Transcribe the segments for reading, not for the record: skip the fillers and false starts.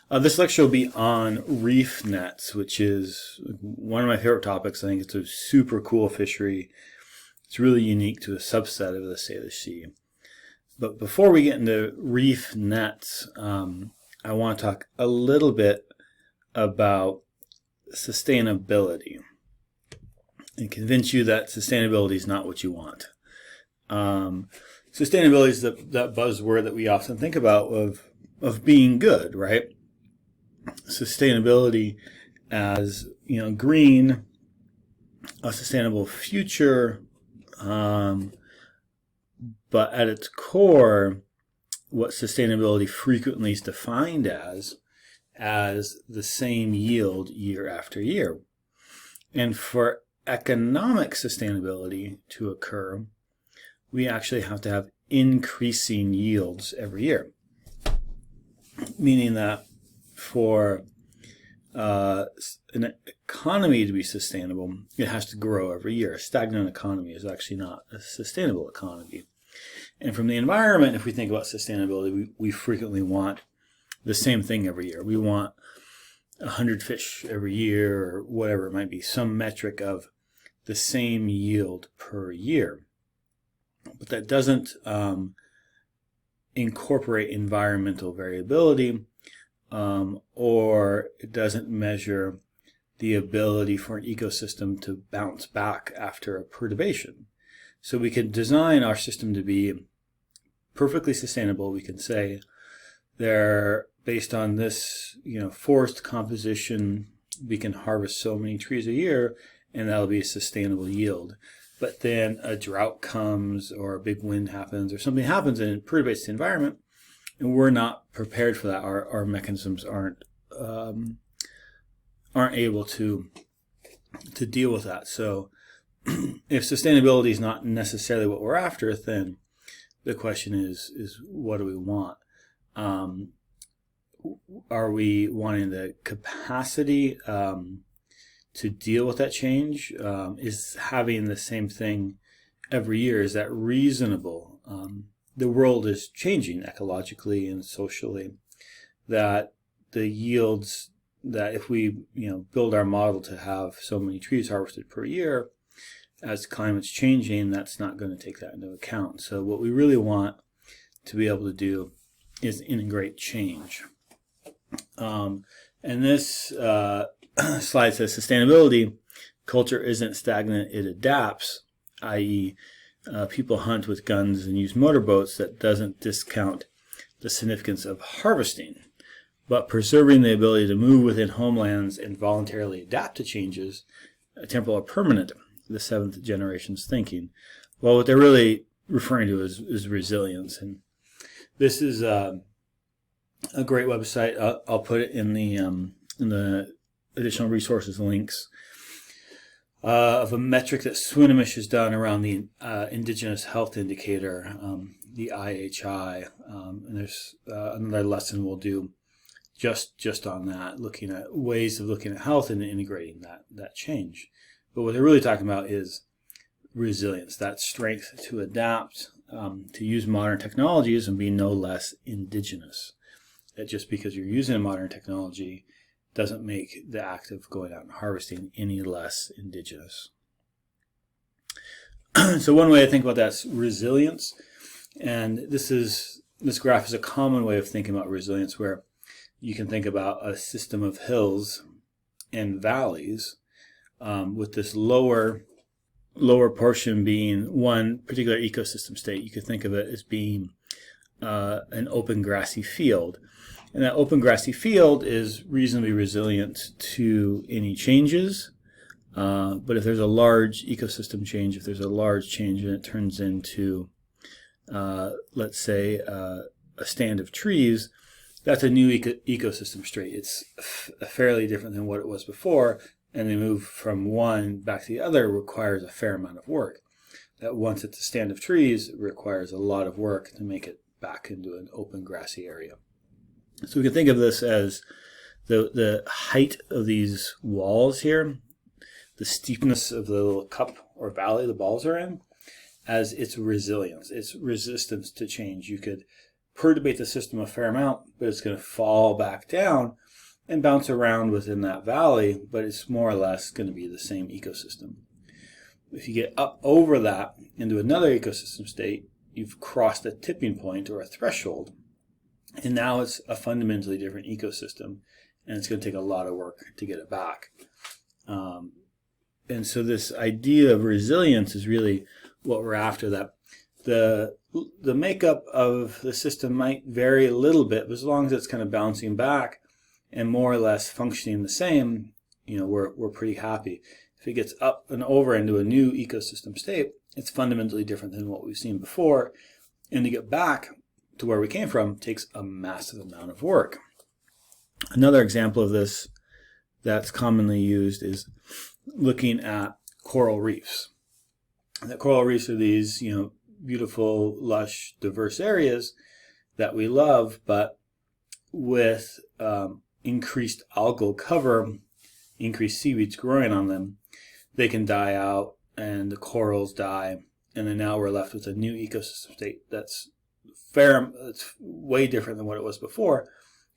This lecture will be on reef nets, which is one of my favorite topics. I think it's a super cool fishery. It's really unique to a subset of the Salish Sea. But before we get into reef nets, I want to talk a little bit about sustainability and convince you that sustainability is not what you want. Sustainability is that buzzword that we often think about of being good, right? Sustainability as, green, a sustainable future, but at its core, what sustainability frequently is defined as the same yield year after year. And for economic sustainability to occur, we actually have to have increasing yields every year, meaning that for an economy to be sustainable, it has to grow every year. A stagnant economy is actually not a sustainable economy. And from the environment, if we think about sustainability, we frequently want the same thing every year. We want 100 fish every year, or whatever it might be, some metric of the same yield per year. But that doesn't incorporate environmental variability, or it doesn't measure the ability for an ecosystem to bounce back after a perturbation. So we can design our system to be perfectly sustainable. We can say they're based on this, forest composition, we can harvest so many trees a year, and that'll be a sustainable yield. But then a drought comes, or a big wind happens, or something happens and it perturbates the environment, and we're not prepared for that. Our mechanisms aren't able to deal with that. So if sustainability is not necessarily what we're after, then the question is what do we want? Are we wanting the capacity to deal with that change? Is having the same thing every year, is that reasonable? The world is changing ecologically and socially, that the yields, that if we build our model to have so many trees harvested per year, as climate's changing, that's not going to take that into account. So what we really want to be able to do is integrate change. And this slide says sustainability culture isn't stagnant, it adapts, i.e. People hunt with guns and use motorboats. That doesn't discount the significance of harvesting, but preserving the ability to move within homelands and voluntarily adapt to changes, temporal or permanent, the seventh generation's thinking. Well, what they're really referring to is resilience. And this is a great website. I'll put it in the additional resources links of a metric that Swinomish has done around the Indigenous Health Indicator, the IHI. And there's another lesson we'll do just on that, looking at ways of looking at health and integrating that change. But what they're really talking about is resilience, that strength to adapt, to use modern technologies and be no less indigenous. That just because you're using a modern technology doesn't make the act of going out and harvesting any less indigenous. So one way I think about that's resilience, and this graph is a common way of thinking about resilience, where you can think about a system of hills and valleys, with this lower portion being one particular ecosystem state. You could think of it as being an open grassy field. And that open grassy field is reasonably resilient to any changes. But if there's a large ecosystem change, if there's a large change and it turns into, let's say, a stand of trees, that's a new ecosystem state. It's fairly different than what it was before, and the move from one back to the other requires a fair amount of work. That once it's a stand of trees, it requires a lot of work to make it back into an open grassy area. So we can think of this as the height of these walls here, the steepness of the little cup or valley the balls are in, as its resilience, its resistance to change. You could perturbate the system a fair amount, but it's going to fall back down and bounce around within that valley, but it's more or less going to be the same ecosystem. If you get up over that into another ecosystem state, you've crossed a tipping point or a threshold, and now it's a fundamentally different ecosystem, and it's going to take a lot of work to get it back. And so this idea of resilience is really what we're after, that the makeup of the system might vary a little bit, but as long as it's kind of bouncing back and more or less functioning the same, we're pretty happy. If it gets up and over into a new ecosystem state, it's fundamentally different than what we've seen before. And to get back to where we came from takes a massive amount of work. Another example of this that's commonly used is looking at coral reefs. The coral reefs are these, beautiful, lush, diverse areas that we love, but with increased algal cover, increased seaweeds growing on them, they can die out and the corals die, and then now we're left with a new ecosystem state that's way different than what it was before.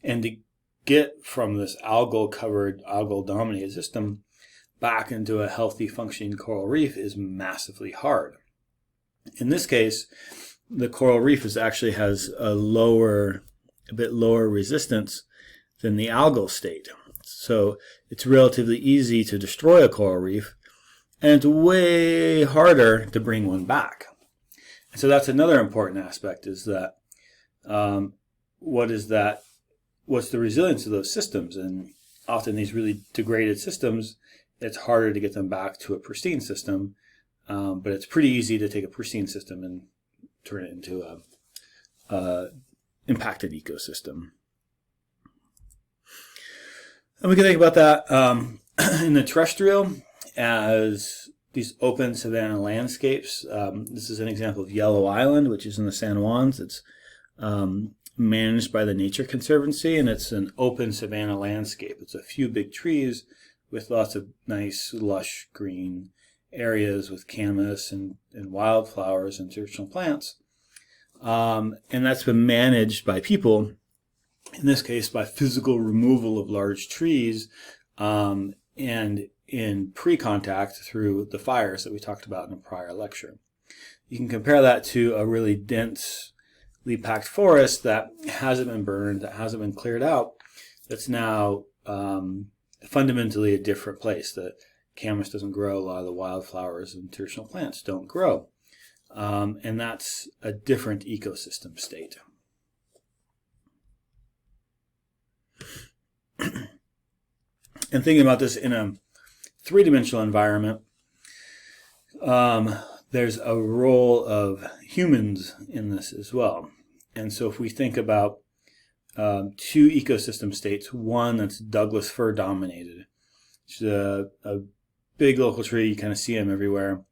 And to get from this algal-covered, algal-dominated system back into a healthy, functioning coral reef is massively hard. In this case, the coral reef actually has a bit lower resistance than the algal state. So it's relatively easy to destroy a coral reef, and it's way harder to bring one back. So that's another important aspect, is that what's the resilience of those systems? And often these really degraded systems, it's harder to get them back to a pristine system, but it's pretty easy to take a pristine system and turn it into a impacted ecosystem. And we can think about that in the terrestrial as these open savanna landscapes. This is an example of Yellow Island, which is in the San Juans. It's managed by the Nature Conservancy, and it's an open savanna landscape. It's a few big trees with lots of nice, lush green areas with camas and wildflowers and traditional plants. And that's been managed by people, in this case by physical removal of large trees, and in pre-contact through the fires that we talked about in a prior lecture. You can compare that to a really densely packed forest that hasn't been burned, that hasn't been cleared out, that's now fundamentally a different place. The camas doesn't grow, a lot of the wildflowers and traditional plants don't grow. And that's a different ecosystem state. And thinking about this in a three-dimensional environment, there's a role of humans in this as well. And so if we think about two ecosystem states, one that's Douglas fir dominated, which is a big local tree, you kind of see them everywhere,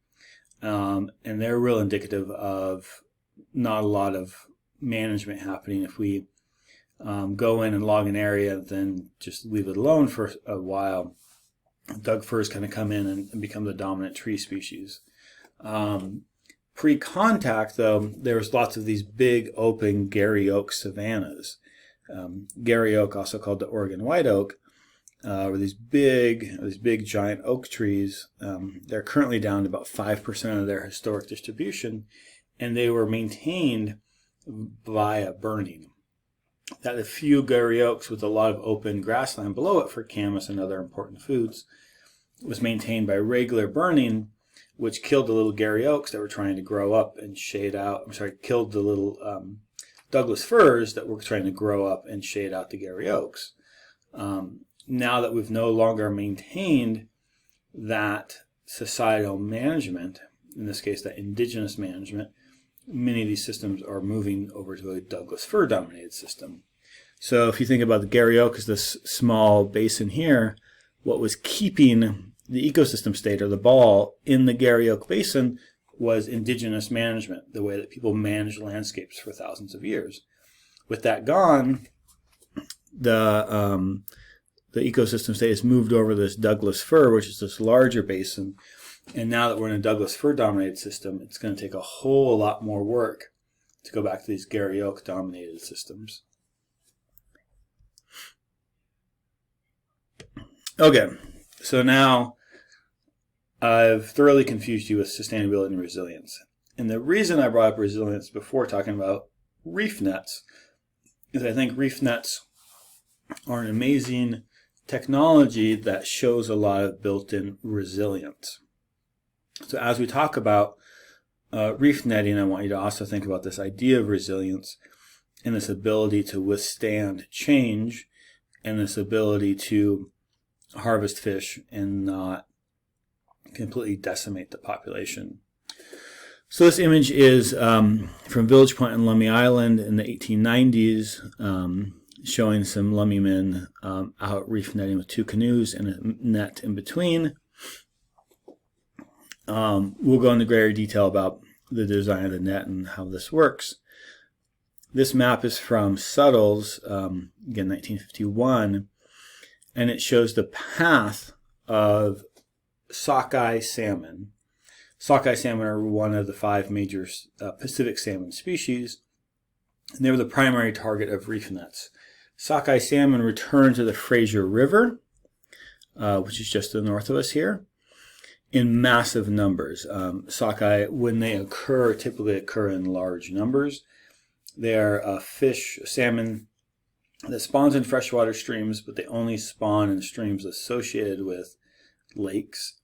and they're real indicative of not a lot of management happening. If we go in and log an area, then just leave it alone for a while, Doug firs kind of come in and become the dominant tree species. Pre-contact, though, there's lots of these big open Gary oak savannas. Gary oak, also called the Oregon white oak, are these big giant oak trees. They're currently down to about 5% of their historic distribution, and they were maintained via burning. That a few Gary oaks with a lot of open grassland below it for camas and other important foods was maintained by regular burning, which killed the little Gary oaks that were trying to grow up and shade out. Killed the little Douglas firs that were trying to grow up and shade out the Gary oaks. Now that we've no longer maintained that societal management, in this case that indigenous management, many of these systems are moving over to a Douglas fir dominated system. So if you think about the Gary oak as this small basin here, what was keeping the ecosystem state, or the ball, in the Gary oak basin was indigenous management, the way that people managed landscapes for thousands of years. With that gone, the ecosystem state has moved over this Douglas fir, which is this larger basin. And now that we're in a Douglas fir dominated system, it's going to take a whole lot more work to go back to these Gary Oak dominated systems. Okay, so now I've thoroughly confused you with sustainability and resilience. And the reason I brought up resilience before talking about reef nets is I think reef nets are an amazing technology that shows a lot of built-in resilience. So as we talk about reef netting, I want you to also think about this idea of resilience and this ability to withstand change and this ability to harvest fish and not completely decimate the population. So this image is from Village Point on Lummi Island in the 1890s, showing some Lummi men out reef netting with 2 canoes and a net in between. We'll go into greater detail about the design of the net and how this works. This map is from Suttles, again 1951, and it shows the path of sockeye salmon. Sockeye salmon are one of the 5 major Pacific salmon species, and they were the primary target of reef nets. Sockeye salmon return to the Fraser River, which is just to the north of us here, in massive numbers. Sockeye, when they occur, typically occur in large numbers. They are salmon that spawns in freshwater streams, but they only spawn in streams associated with lakes.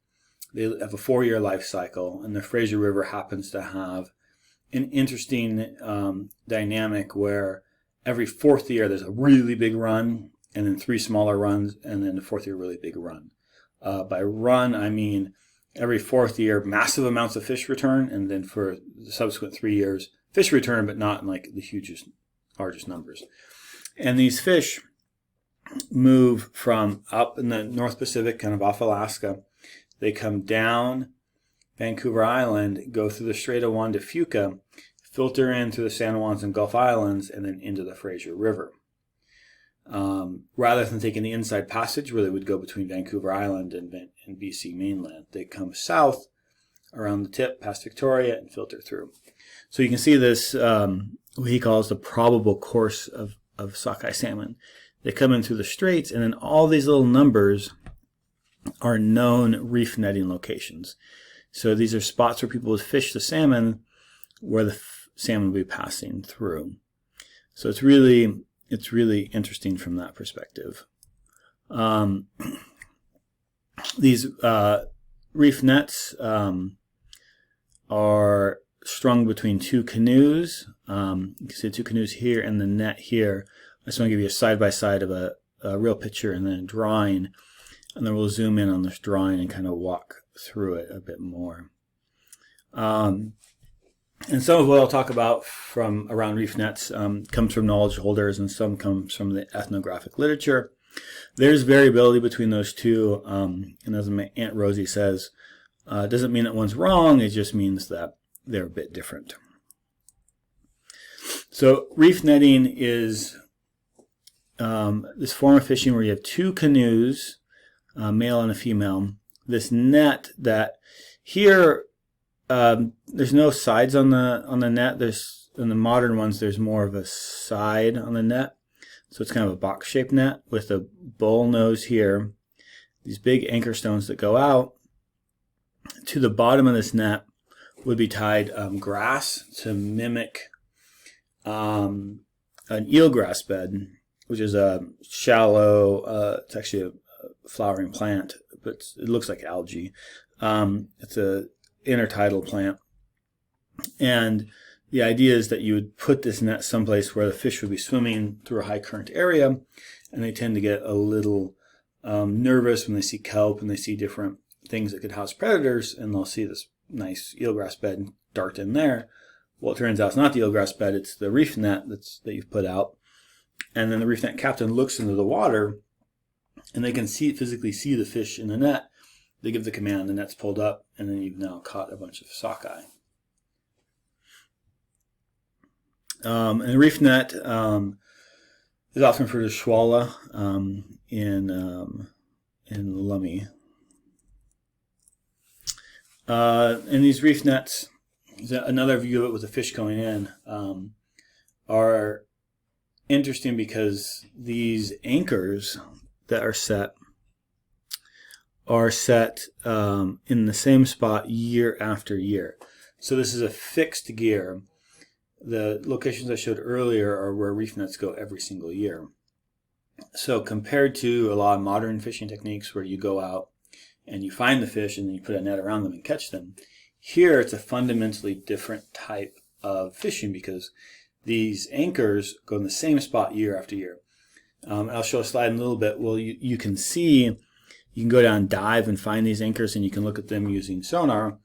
They have a 4-year life cycle, and the Fraser River happens to have an interesting dynamic where every 4th year there's a really big run, and then 3 smaller runs, and then the 4th year really big run. By run, I mean every 4th year massive amounts of fish return, and then for the subsequent 3 years fish return, but not in like the hugest, largest numbers. And these fish move from up in the North Pacific, kind of off Alaska. They come down Vancouver Island, go through the Strait of Juan de Fuca, filter in through the San Juans and Gulf Islands, and then into the Fraser River. Rather than taking the inside passage where they would go between Vancouver Island and BC mainland, they come south around the tip past Victoria and filter through. So you can see this, what he calls the probable course of sockeye salmon. They come in through the straits, and then all these little numbers are known reef netting locations. So these are spots where people would fish the salmon where the salmon will be passing through. So it's really interesting from that perspective. These reef nets are strung between 2 canoes. You can see 2 canoes here and the net here. I just want to give you a side-by-side of a real picture and then a drawing. And then we'll zoom in on this drawing and kind of walk through it a bit more. And some of what I'll talk about from around reef nets comes from knowledge holders, and some comes from the ethnographic literature. There's variability between those two, and as my Aunt Rosie says, it doesn't mean that one's wrong, it just means that they're a bit different. So reef netting is this form of fishing where you have 2 canoes, a male and a female. This net that here, there's no sides on the net. There's in the modern ones there's more of a side on the net, so it's kind of a box-shaped net with a bull nose here. These big anchor stones that go out to the bottom of this net would be tied grass to mimic an eelgrass bed, which is a shallow. It's actually a flowering plant, but it looks like algae. It's a intertidal plant, and the idea is that you would put this net someplace where the fish would be swimming through a high current area, and they tend to get a little nervous when they see kelp and they see different things that could house predators, and they'll see this nice eelgrass bed and dart in there. Well, it turns out it's not the eelgrass bed, it's the reef net that you've put out. And then the reef net captain looks into the water, and they can physically see the fish in the net. They give the command, the net's pulled up, and then you've now caught a bunch of sockeye. And the reef net is often referred to as schwalla in Lummi. And these reef nets another view of it with the fish going in, are interesting because these anchors that are set in the same spot year after year. So this is a fixed gear. The locations I showed earlier are where reef nets go every single year. So compared to a lot of modern fishing techniques where you go out and you find the fish and then you put a net around them and catch them, here it's a fundamentally different type of fishing because these anchors go in the same spot year after year. I'll show a slide in a little bit. Well, you can see, you can go down, dive, and find these anchors, and you can look at them using sonar,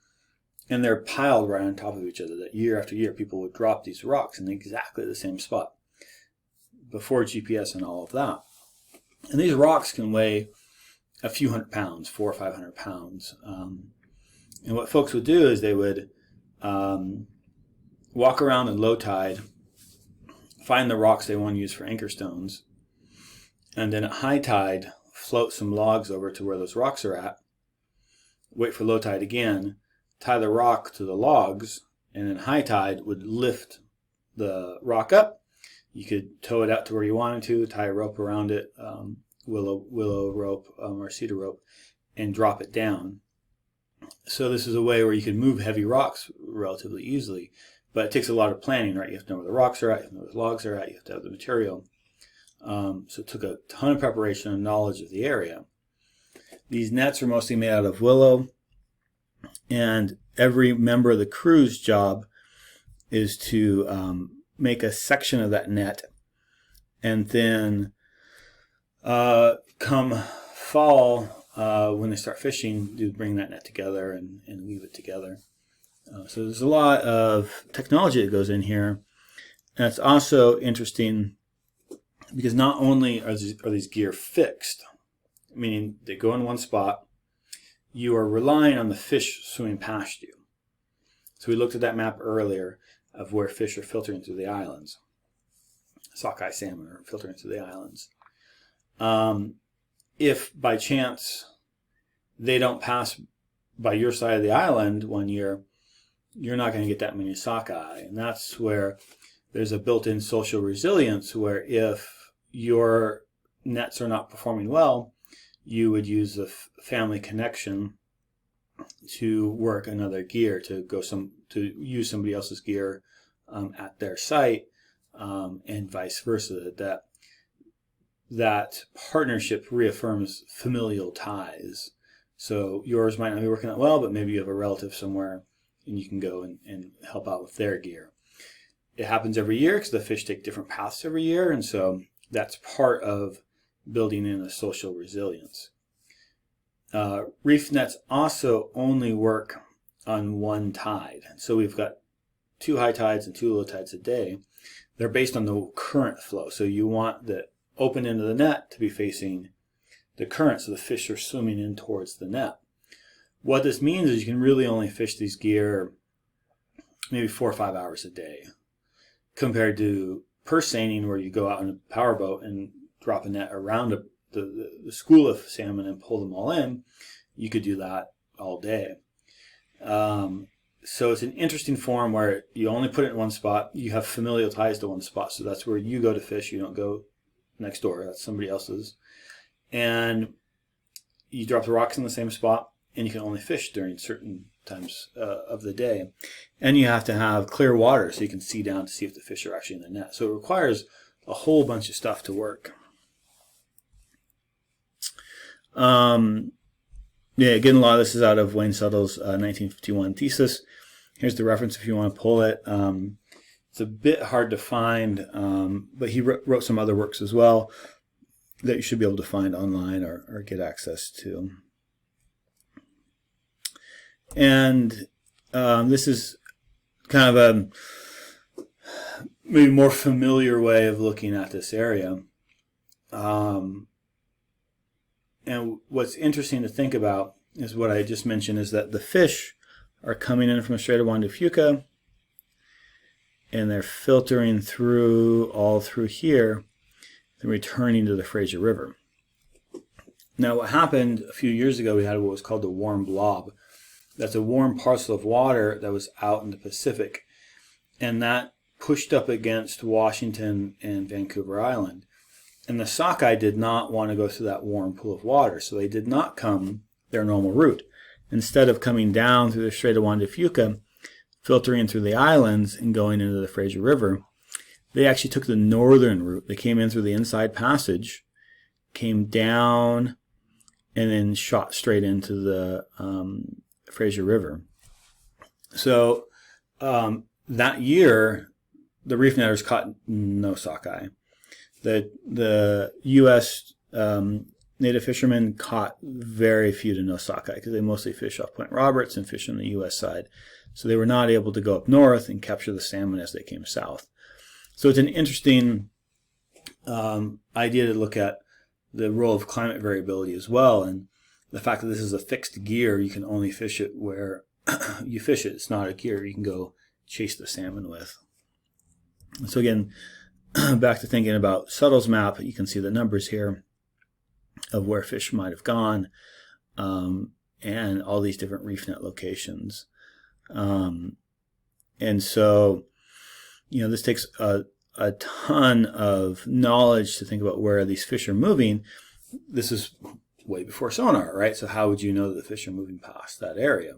and they're piled right on top of each other. That year after year, people would drop these rocks in exactly the same spot before GPS and all of that. And these rocks can weigh a few hundred pounds, 400 or 500 pounds. And what folks would do is they would walk around in low tide, find the rocks they want to use for anchor stones, and then at high tide, float some logs over to where those rocks are at, wait for low tide again, tie the rock to the logs, and then high tide would lift the rock up. You could tow it out to where you wanted to, tie a rope around it, willow rope or cedar rope, and drop it down. So this is a way where you can move heavy rocks relatively easily, but it takes a lot of planning, right? You have to know where the rocks are at, you have to know where the logs are at, you have to have the material. So it took a ton of preparation and knowledge of the area. These nets are mostly made out of willow, and every member of the crew's job is to make a section of that net, and then come fall, when they start fishing, do bring that net together and weave it together. So there's a lot of technology that goes in here, and it's also interesting because not only are these gear fixed, meaning they go in one spot, you are relying on the fish swimming past you. So we looked at that map earlier of where fish are filtering through the islands. Sockeye salmon are filtering through the islands. If by chance they don't pass by your side of the island one year, you're not going to get that many sockeye. And that's where there's a built-in social resilience where if your nets are not performing well, you would use the family connection to work another gear, to use somebody else's gear at their site, and vice versa. That partnership reaffirms familial ties. So yours might not be working out well, but maybe you have a relative somewhere and you can go and help out with their gear. It happens every year because the fish take different paths every year, and so that's part of building in a social resilience. Reef nets also only work on one tide. So we've got 2 high tides and 2 low tides a day. They're based on the current flow. So you want the open end of the net to be facing the current, so the fish are swimming in towards the net. What this means is you can really only fish these gear maybe 4 or 5 hours a day, compared to purse seining where you go out in a powerboat and drop a net around the school of salmon and pull them all in. You could do that all day. So it's an interesting form where you only put it in one spot. You have familial ties to one spot, so that's where you go to fish. You don't go next door. That's somebody else's. And you drop the rocks in the same spot, and you can only fish during certain times of the day. And you have to have clear water so you can see down to see if the fish are actually in the net. So it requires a whole bunch of stuff to work. Yeah, again, a lot of this is out of Wayne Suttle's 1951 thesis. Here's the reference if you want to pull it. It's a bit hard to find, but he wrote some other works as well that you should be able to find online or get access to. And this is kind of a maybe more familiar way of looking at this area. And what's interesting to think about is what I just mentioned, is that the fish are coming in from the Strait of Juan de Fuca, and they're filtering through all through here and returning to the Fraser River. Now what happened a few years ago, we had what was called the warm blob, That's a warm parcel of water that was out in the Pacific, and that pushed up against Washington and Vancouver Island. And the sockeye did not want to go through that warm pool of water, so they did not come their normal route. Instead of coming down through the Strait of Juan de Fuca, filtering through the islands and going into the Fraser River, they actually took the northern route. They came in through the Inside Passage, came down, and then shot straight into the Fraser River. So that year, the reef netters caught no sockeye. The U.S. Native fishermen caught very few to no sockeye because they mostly fish off Point Roberts and fish on the U.S. side. So they were not able to go up north and capture the salmon as they came south. So it's an interesting idea to look at the role of climate variability as well, and the fact that this is a fixed gear. You can only fish it where you fish it. It's not a gear you can go chase the salmon with. So again, back to thinking about Suttle's map, you can see the numbers here of where fish might have gone, and all these different reef net locations. And so, this takes a ton of knowledge to think about where these fish are moving. This is way before sonar, right? So how would you know that the fish are moving past that area?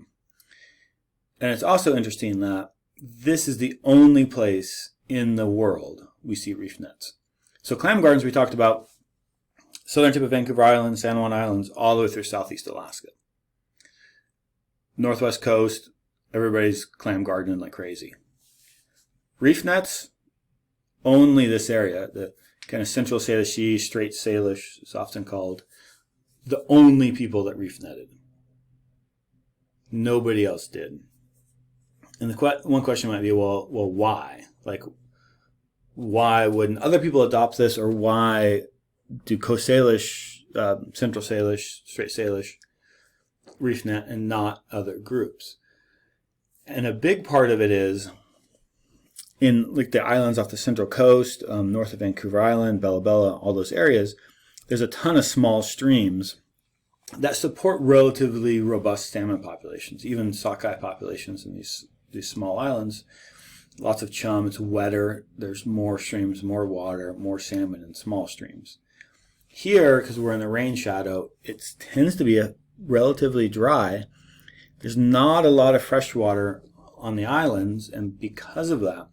And it's also interesting that this is the only place in the world we see reef nets. So clam gardens we talked about, southern tip of Vancouver Island, San Juan Islands, all the way through southeast Alaska. Northwest coast, everybody's clam gardening like crazy. Reef nets, only this area, the kind of Central Salish, Straight Salish, it's often called, the only people that reef netted. Nobody else did. And the one question might be, well, why? Like, why wouldn't other people adopt this, or why do Coast Salish, Central Salish, Straight Salish reef net and not other groups? And a big part of it is in like the islands off the Central Coast, north of Vancouver Island, Bella Bella, all those areas, there's a ton of small streams that support relatively robust salmon populations, even sockeye populations in these small islands. Lots of chum, it's wetter, there's more streams, more water, more salmon in small streams. Here, because we're in the rain shadow, it tends to be a relatively dry. There's not a lot of fresh water on the islands, and because of that,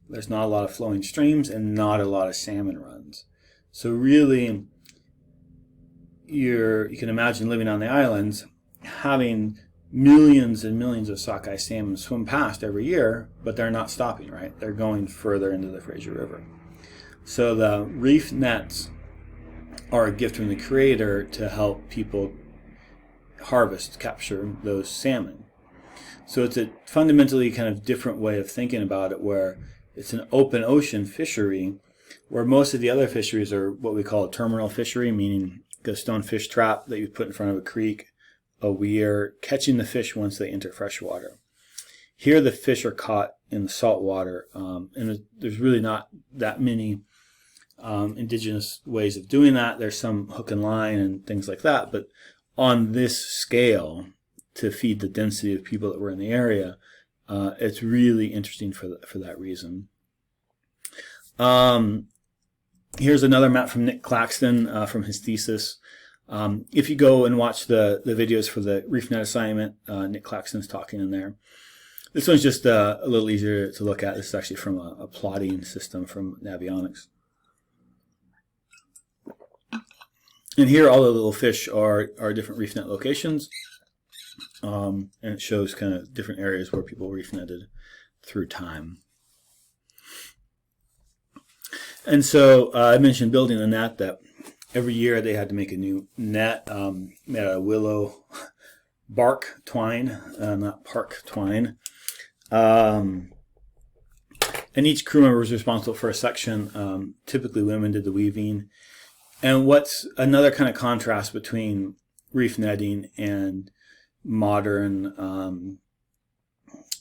there's not a lot of flowing streams and not a lot of salmon runs. So really, you can imagine living on the islands, having millions and millions of sockeye salmon swim past every year, but they're not stopping, right? They're going further into the Fraser River. So the reef nets are a gift from the Creator to help people capture those salmon. So it's a fundamentally kind of different way of thinking about it, where it's an open ocean fishery, where most of the other fisheries are what we call a terminal fishery, meaning a stone fish trap that you put in front of a creek, a weir, catching the fish once they enter freshwater. Here the fish are caught in the salt water, and there's really not that many indigenous ways of doing that. There's some hook and line and things like that, but on this scale, to feed the density of people that were in the area, it's really interesting for that reason. Here's another map from Nick Claxton from his thesis. If you go and watch the videos for the Reef-net assignment, Nick Claxton's talking in there. This one's just a little easier to look at. This is actually from a plotting system from Navionics. And here all the little fish are different reef net locations. And it shows kind of different areas where people reef netted through time. And so I mentioned building a net, that every year they had to make a new net made out of willow bark twine, not park twine. And each crew member was responsible for a section. Typically women did the weaving. And what's another kind of contrast between reef netting and modern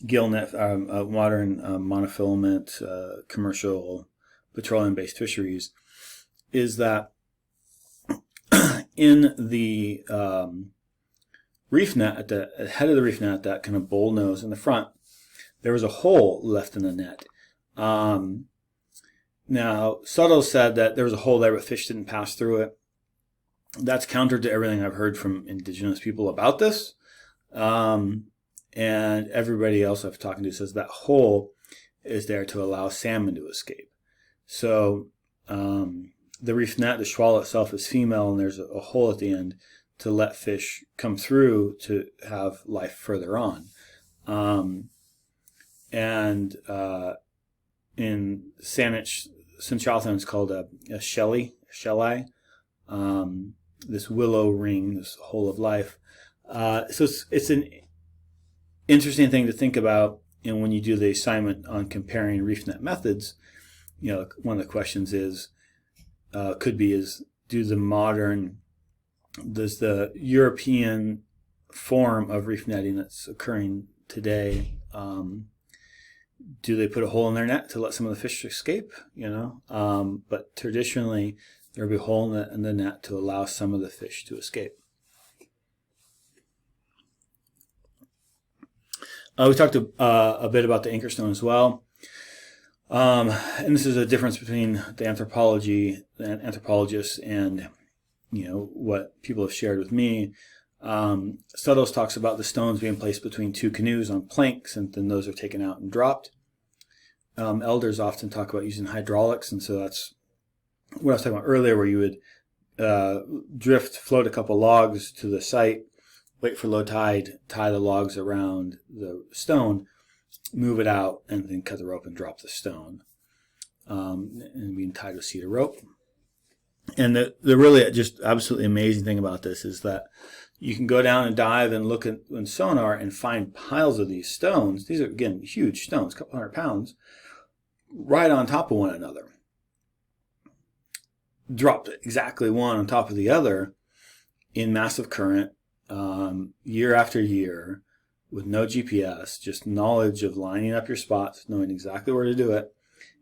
gill net, modern monofilament commercial petroleum-based fisheries, is that in the reef net, at the head of the reef net, that kind of bowl nose in the front, there was a hole left in the net. Now, Syste said that there was a hole there, but fish didn't pass through it. That's counter to everything I've heard from indigenous people about this. And everybody else I've talked to says that hole is there to allow salmon to escape. So the reef net, the schwal itself, is female, and there's a hole at the end to let fish come through to have life further on. In Saanich, Sinchothan, it's called a shelly, this willow ring, this hole of life. So it's an interesting thing to think about. And when you do the assignment on comparing reef net methods, one of the questions is, does the European form of reef netting that's occurring today, do they put a hole in their net to let some of the fish escape? But traditionally there will be a hole in the net to allow some of the fish to escape. We talked a bit about the anchor stone as well. And this is a difference between the anthropologists and what people have shared with me. Syste talks about the stones being placed between two canoes on planks, and then those are taken out and dropped. Elders often talk about using hydraulics, and so that's what I was talking about earlier, where you would float a couple logs to the site, wait for low tide, tie the logs around the stone, move it out, and then cut the rope and drop the stone. And being tied with cedar rope. And the really just absolutely amazing thing about this is that you can go down and dive and look in sonar and find piles of these stones. These are, again, huge stones, a couple 100 pounds, right on top of one another. Dropped exactly one on top of the other in massive current, year after year, with no GPS, just knowledge of lining up your spots, knowing exactly where to do it,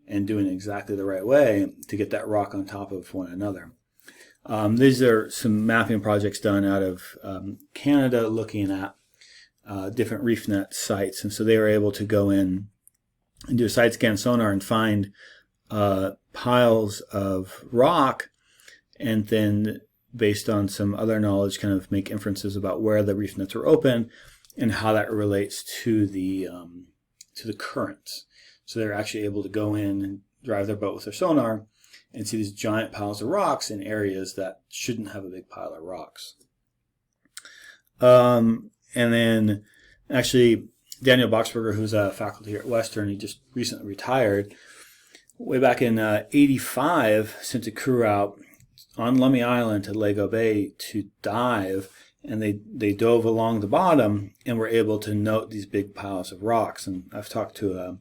and doing it exactly the right way to get that rock on top of one another. These are some mapping projects done out of Canada, looking at different reef net sites. And so they were able to go in and do a side scan sonar and find piles of rock, and then based on some other knowledge kind of make inferences about where the reef nets were open and how that relates to the currents. So they're actually able to go in and drive their boat with their sonar and see these giant piles of rocks in areas that shouldn't have a big pile of rocks. And then actually Daniel Boxberger, who's a faculty here at Western, he just recently retired. Way back in 85, sent a crew out on Lummi Island to Lego Bay to dive, and they dove along the bottom and were able to note these big piles of rocks. And I've talked to a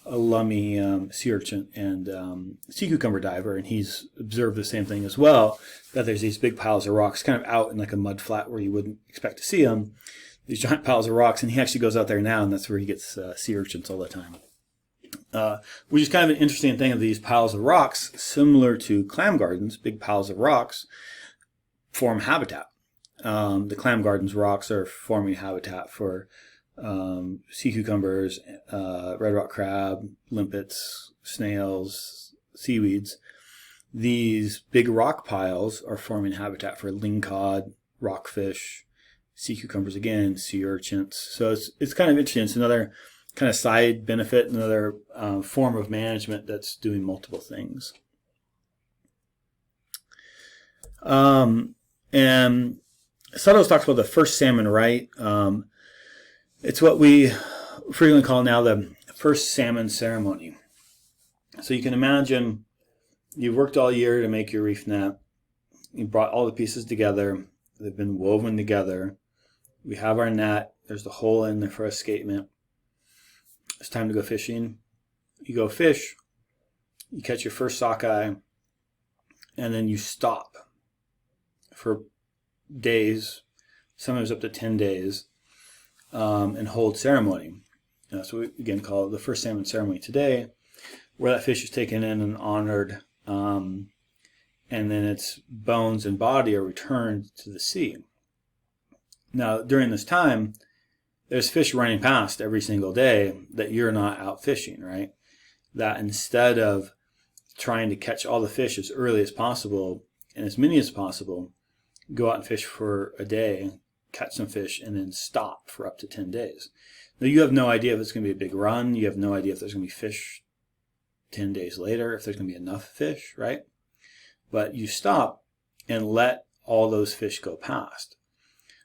Lummi sea urchin and sea cucumber diver, and he's observed the same thing as well, that there's these big piles of rocks kind of out in like a mud flat where you wouldn't expect to see them, these giant piles of rocks, and he actually goes out there now, and that's where he gets sea urchins all the time. Which is kind of an interesting thing of these piles of rocks, similar to clam gardens. Big piles of rocks form habitat. The clam gardens rocks are forming habitat for sea cucumbers, red rock crab, limpets, snails, seaweeds. These big rock piles are forming habitat for lingcod, rockfish, sea cucumbers again, sea urchins. So it's kind of interesting. It's another kind of side benefit, another form of management that's doing multiple things. And Syste talks about the first salmon right. It's what we frequently call now the first salmon ceremony. So you can imagine you've worked all year to make your reef net. You brought all the pieces together. They've been woven together. We have our net. There's the hole in there for escapement. It's time to go fishing. You go fish. You catch your first sockeye. And then you stop for days, sometimes up to 10 days, and hold ceremony. So we again call it the first salmon ceremony today, where that fish is taken in and honored, and then its bones and body are returned to the sea. Now, during this time, there's fish running past every single day that you're not out fishing, right? That instead of trying to catch all the fish as early as possible and as many as possible, go out and fish for a day, catch some fish, and then stop for up to 10 days. Now, you have no idea if it's going to be a big run. You have no idea if there's going to be fish 10 days later, if there's going to be enough fish, right? But you stop and let all those fish go past.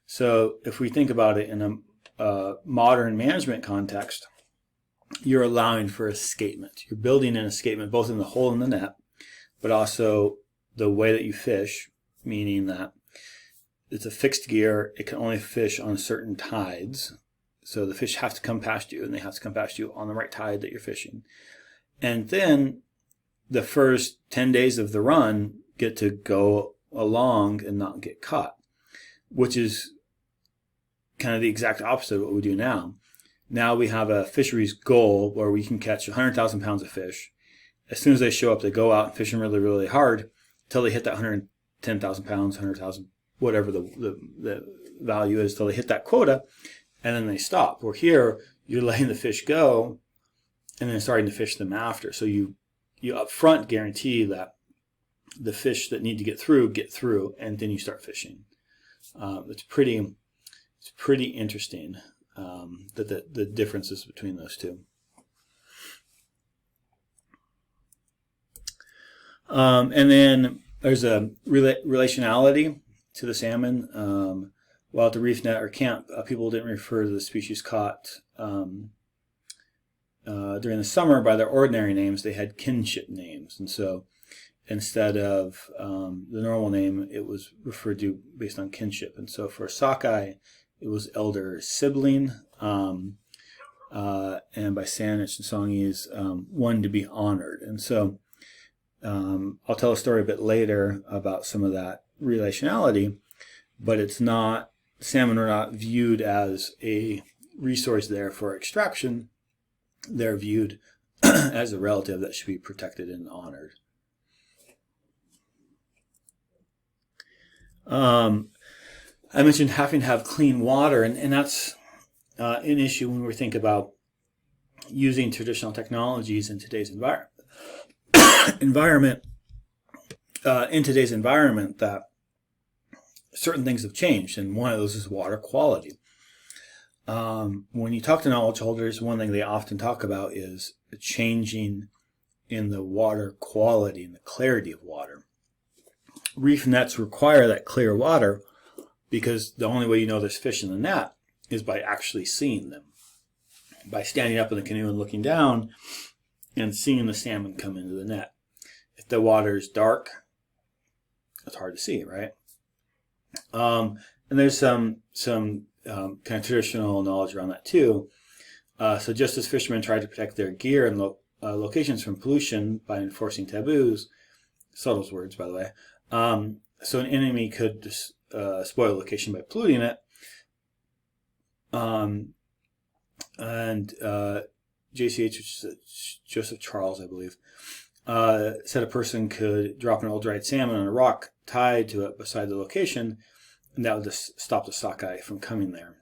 So if we think about it in a modern management context, you're allowing for escapement. You're building an escapement both in the hole in the net, but also the way that you fish, meaning that it's a fixed gear. It can only fish on certain tides. So the fish have to come past you, and they have to come past you on the right tide that you're fishing. And then the first 10 days of the run get to go along and not get caught, which is kind of the exact opposite of what we do now. Now we have a fisheries goal where we can catch 100,000 pounds of fish. As soon as they show up, they go out and fish them really, really hard until they hit that 110,000 pounds, 100,000, whatever the value is, till they hit that quota, and then they stop. Where here, you're letting the fish go and then starting to fish them after. So you up front guarantee that the fish that need to get through, and then you start fishing. It's pretty interesting the differences between those two. And then there's a relationality to the salmon. While at the Reef-net or camp, people didn't refer to the species caught during the summer by their ordinary names. They had kinship names. And so instead of the normal name, it was referred to based on kinship. And so for sockeye, it was elder sibling, and by Saanich and Songhees, one to be honored. And so I'll tell a story a bit later about some of that relationality, but it's not, salmon are not viewed as a resource there for extraction. They're viewed as a relative that should be protected and honored. I mentioned having to have clean water, and that's an issue when we think about using traditional technologies in today's environment. In today's environment, that certain things have changed, and one of those is water quality. When you talk to knowledge holders, one thing they often talk about is the changing in the water quality and the clarity of water. Reef nets require that clear water because the only way you know there's fish in the net is by actually seeing them. By standing up in the canoe and looking down and seeing the salmon come into the net. If the water is dark, it's hard to see, right? And there's some kind of traditional knowledge around that too. So just as fishermen try to protect their gear and locations from pollution by enforcing taboos, subtle words by the way, so an enemy could just spoil a location by polluting it. And JCH, which is Joseph Charles, I believe, said a person could drop an old dried salmon on a rock tied to it beside the location, and that would just stop the sockeye from coming there.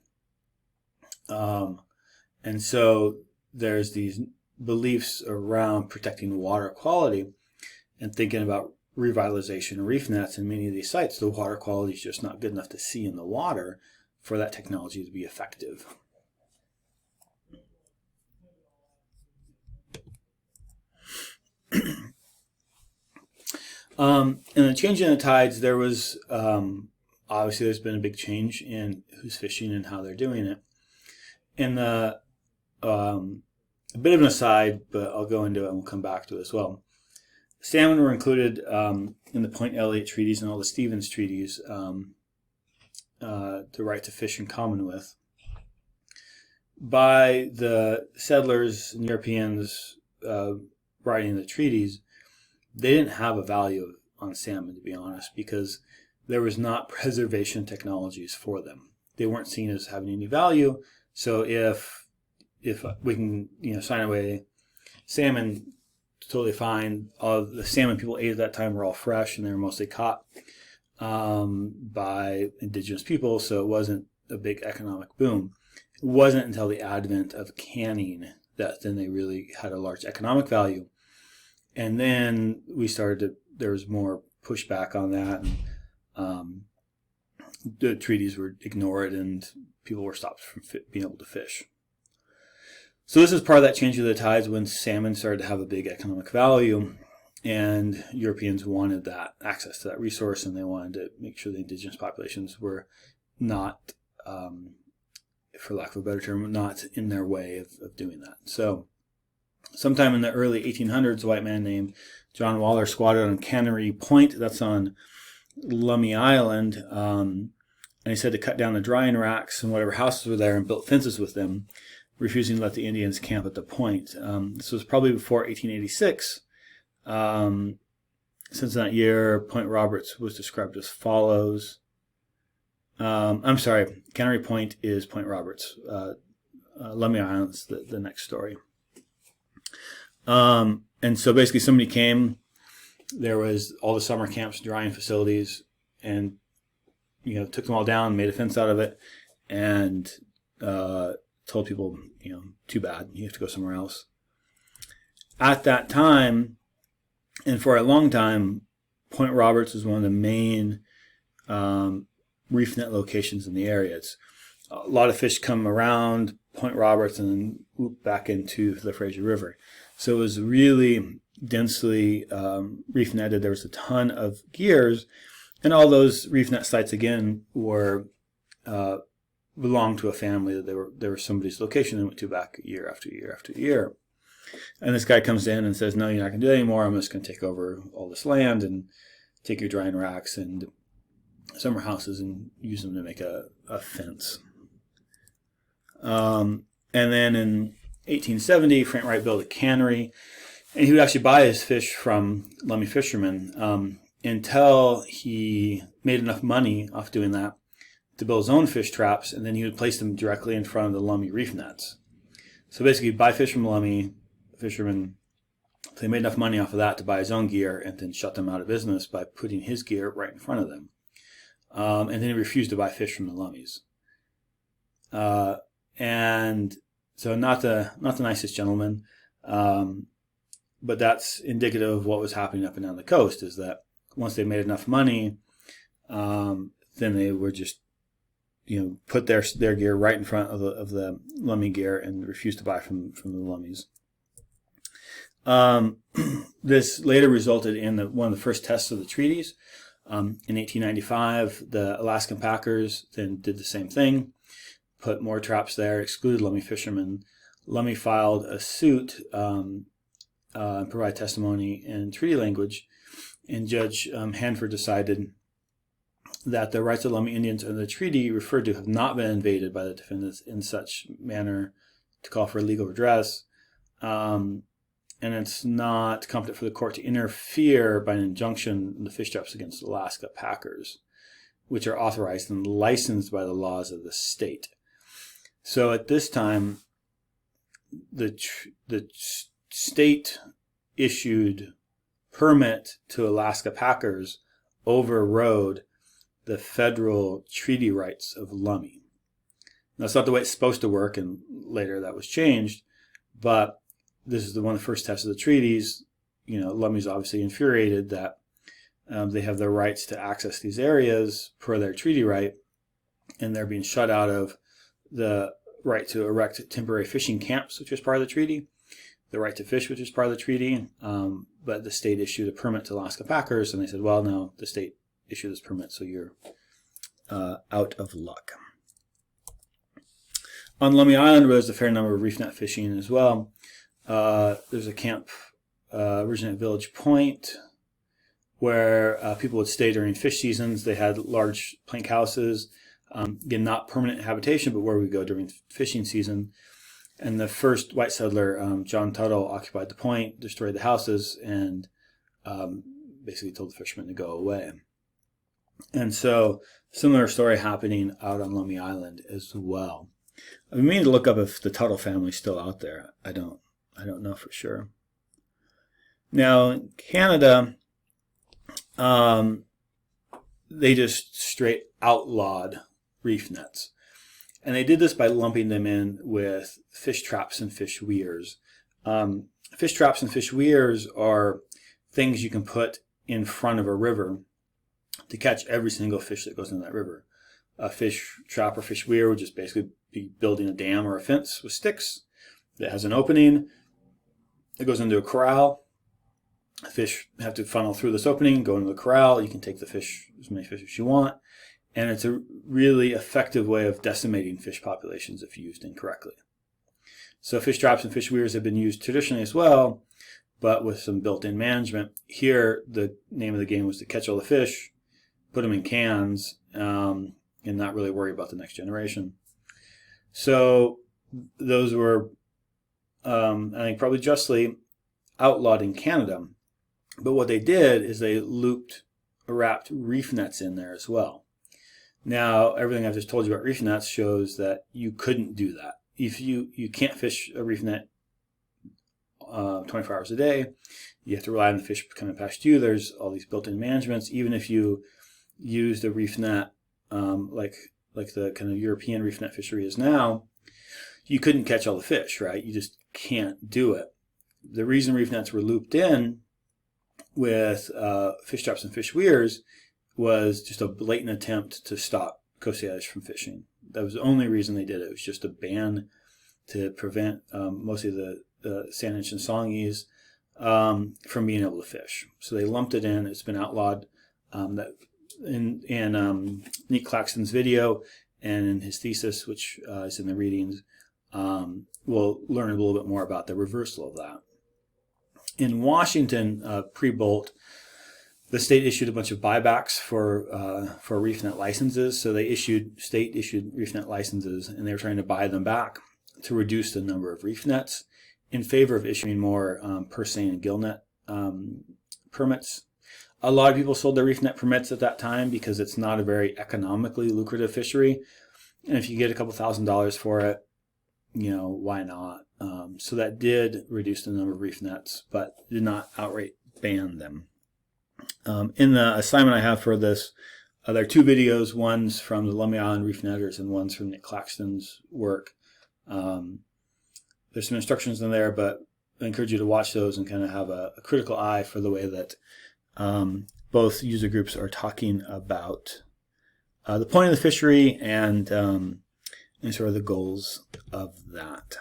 And so there's these beliefs around protecting water quality and thinking about revitalization of reef nets. In many of these sites, the water quality is just not good enough to see in the water for that technology to be effective. And the change in the tides, there was obviously there's been a big change in who's fishing and how they're doing it. And a bit of an aside, but I'll go into it and we'll come back to it as well. Salmon were included in the Point Elliott treaties and all the Stevens treaties, the right to fish in common with. By the settlers and Europeans writing the treaties, they didn't have a value on salmon, to be honest, because there was not preservation technologies for them. They weren't seen as having any value. So if we can sign away salmon, totally fine. All the salmon people ate at that time were all fresh, and they were mostly caught by indigenous people, so it wasn't a big economic boom. It wasn't until the advent of canning that then they really had a large economic value. And then there was more pushback on that, and the treaties were ignored, and people were stopped from being able to fish. So this is part of that change of the tides when salmon started to have a big economic value, and Europeans wanted that access to that resource, and they wanted to make sure the indigenous populations were not, for lack of a better term, not in their way of doing that. So sometime in the early 1800s, a white man named John Waller squatted on Cannery Point, that's on Lummi Island, and he said to cut down the drying racks and whatever houses were there and built fences with them, refusing to let the Indians camp at the point. This was probably before 1886. Since that year, Point Roberts was described as follows. I'm sorry, Cannery Point is Point Roberts. Lummi Island's the next story. And so basically somebody came, there was all the summer camps, drying facilities, and, took them all down, made a fence out of it, and told people, too bad, you have to go somewhere else. At that time, and for a long time, Point Roberts was one of the main reef-net locations in the area. It's a lot of fish come around Point Roberts and then whoop back into the Fraser River. So it was really densely reef-netted. There was a ton of gears, and all those reef-net sites again were belonged to a family that they were somebody's location and went to back year after year after year. And this guy comes in and says, "No, you're not going to do that anymore. I'm just going to take over all this land and take your drying racks and summer houses and use them to make a fence." And then in 1870, Frank Wright built a cannery, and he would actually buy his fish from Lummi fishermen until he made enough money off doing that to build his own fish traps, and then he would place them directly in front of the Lummi reef nets. So basically, buy fish from Lummi fishermen. So he made enough money off of that to buy his own gear and then shut them out of business by putting his gear right in front of them. And then he refused to buy fish from the Lummis. And so not the nicest gentleman, but that's indicative of what was happening up and down the coast, is that once they made enough money, then they were just, put their gear right in front of the Lummi gear and refused to buy from the Lummis. This later resulted in one of the first tests of the treaties. In 1895, the Alaskan packers then did the same thing, put more traps there, excluded Lummi fishermen. Lummi filed a suit and provided testimony in treaty language, and Judge Hanford decided that the rights of Lummi Indians under the treaty referred to have not been invaded by the defendants in such manner to call for legal redress. And it's not competent for the court to interfere by an injunction in the fish traps against Alaska packers, which are authorized and licensed by the laws of the state. So at this time, the state issued permit to Alaska packers overrode the federal treaty rights of Lummi. That's not the way it's supposed to work, and later that was changed, but this is one of the first tests of the treaties. Lummi's obviously infuriated that they have their rights to access these areas per their treaty right, and they're being shut out of the right to erect temporary fishing camps, which is part of the treaty, the right to fish, which is part of the treaty, but the state issued a permit to Alaska packers, and they said, well, no, the state issued this permit, so you're out of luck. On Lummi Island, there's a fair number of reef net fishing as well. There's a camp originally at Village Point where people would stay during fish seasons. They had large plank houses, again, not permanent habitation, but where we go during fishing season. And the first white settler, John Tuttle, occupied the point, destroyed the houses, and basically told the fishermen to go away. And so, similar story happening out on Lummi Island as well. I've been meaning to look up if the Tuttle family's still out there. I don't know for sure. Now, in Canada, they just straight outlawed reef nets. And they did this by lumping them in with fish traps and fish weirs. Fish traps and fish weirs are things you can put in front of a river to catch every single fish that goes in that river. A fish trap or fish weir would just basically be building a dam or a fence with sticks that has an opening. It goes into a corral. Fish have to funnel through this opening, go into the corral. You can take the fish, as many fish as you want. And it's a really effective way of decimating fish populations if used incorrectly. So fish traps and fish weirs have been used traditionally as well, but with some built-in management. Here, the name of the game was to catch all the fish, put them in cans, and not really worry about the next generation. So those were, I think, probably justly outlawed in Canada. But what they did is they wrapped reef nets in there as well. Now, everything I've just told you about reef nets shows that you couldn't do that. If you can't fish a reef net 24 hours a day, you have to rely on the fish coming past you. There's all these built-in managements. Even if you used a reef net like the kind of European reef net fishery is now, you couldn't catch all the fish, right? You just can't do it. The reason reef nets were looped in with fish traps and fish weirs was just a blatant attempt to stop coastal from fishing. That was the only reason they did it. It was just a ban to prevent mostly the sandwich and songies from being able to fish. So they lumped it in. It's been outlawed. That in Nick Claxton's video and in his thesis, which is in the readings, we'll learn a little bit more about the reversal of that. In Washington, pre-Bolt, the state issued a bunch of buybacks for reef net licenses. So state issued reef net licenses, and they were trying to buy them back to reduce the number of reef nets in favor of issuing more purse seine and gill net permits. A lot of people sold their reef net permits at that time because it's not a very economically lucrative fishery, and if you get a couple $1,000s for it, why not? So that did reduce the number of reef nets, but did not outright ban them. In the assignment I have for this, there are two videos. One's from the Lummi Island reef netters and one's from Nick Claxton's work. There's some instructions in there, but I encourage you to watch those and kind of have a critical eye for the way that both user groups are talking about the point of the fishery and sort of the goals of that.